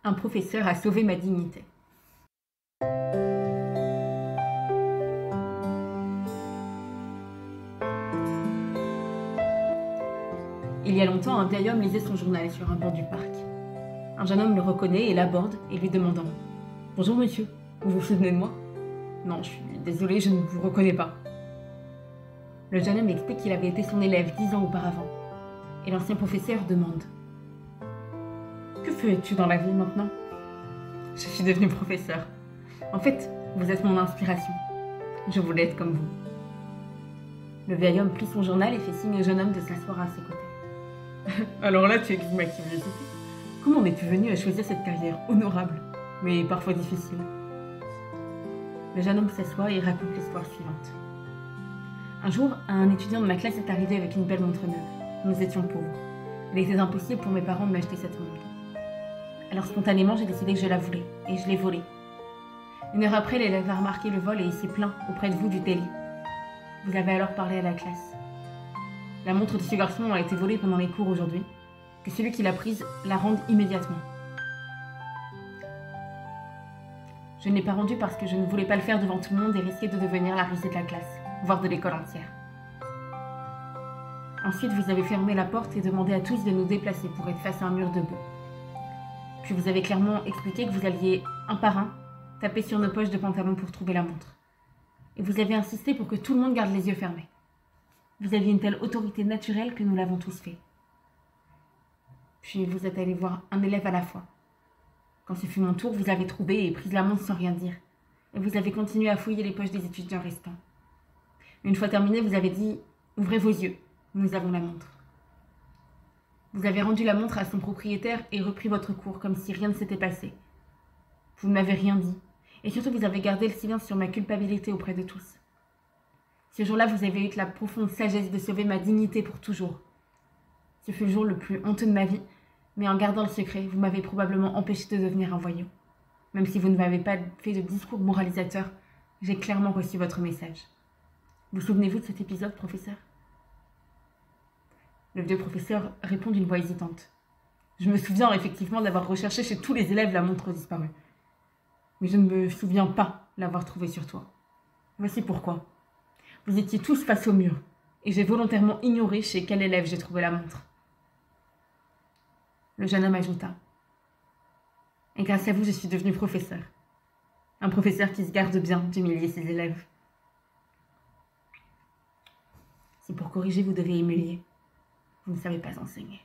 Un professeur a sauvé ma dignité. Il y a longtemps, un vieil homme lisait son journal sur un banc du parc. Un jeune homme le reconnaît et l'aborde et lui demandant « Bonjour monsieur, vous vous souvenez de moi ?»« Non, je suis désolé, je ne vous reconnais pas. » Le jeune homme explique qu'il avait été son élève 10 ans auparavant. Et l'ancien professeur demande « Que fais-tu dans la vie maintenant ?»« Je suis devenu professeur. En fait, vous êtes mon inspiration. Je voulais être comme vous. » Le vieil homme plie son journal et fait signe au jeune homme de s'asseoir à ses côtés. Alors là, tu exprimes ma curiosité. Comment en es-tu venu à choisir cette carrière honorable, mais parfois difficile? Le jeune homme s'assoit et raconte l'histoire suivante. Un jour, un étudiant de ma classe est arrivé avec une belle montre neuve. Nous étions pauvres. Il était impossible pour mes parents de m'acheter cette montre. Alors spontanément, j'ai décidé que je la voulais, et je l'ai volée. 1 heure après, l'élève a remarqué le vol et il s'est plaint auprès de vous du délit. Vous avez alors parlé à la classe. La montre de ce garçon a été volée pendant les cours aujourd'hui. Que celui qui l'a prise la rende immédiatement. Je ne l'ai pas rendue parce que je ne voulais pas le faire devant tout le monde et risquer de devenir la risée de la classe, voire de l'école entière. Ensuite, vous avez fermé la porte et demandé à tous de nous déplacer pour être face à un mur de boue. Puis vous avez clairement expliqué que vous alliez, un par un, taper sur nos poches de pantalon pour trouver la montre. Et vous avez insisté pour que tout le monde garde les yeux fermés. Vous aviez une telle autorité naturelle que nous l'avons tous fait. Puis vous êtes allé voir un élève à la fois. Quand ce fut mon tour, vous avez trouvé et pris la montre sans rien dire. Et vous avez continué à fouiller les poches des étudiants restants. Une fois terminé, vous avez dit « Ouvrez vos yeux, nous avons la montre ». Vous avez rendu la montre à son propriétaire et repris votre cours comme si rien ne s'était passé. Vous ne m'avez rien dit. Et surtout, vous avez gardé le silence sur ma culpabilité auprès de tous. Ce jour-là, vous avez eu la profonde sagesse de sauver ma dignité pour toujours. Ce fut le jour le plus honteux de ma vie, mais en gardant le secret, vous m'avez probablement empêché de devenir un voyou. Même si vous ne m'avez pas fait de discours moralisateur, j'ai clairement reçu votre message. Vous souvenez-vous de cet épisode, professeur? Le vieux professeur répond d'une voix hésitante. Je me souviens effectivement d'avoir recherché chez tous les élèves la montre disparue. Mais je ne me souviens pas l'avoir trouvée sur toi. Voici pourquoi. Vous étiez tous face au mur, et j'ai volontairement ignoré chez quel élève j'ai trouvé la montre. Le jeune homme ajouta. Et grâce à vous, je suis devenu professeur. Un professeur qui se garde bien d'humilier ses élèves. Si pour corriger, vous devez humilier, vous ne savez pas enseigner.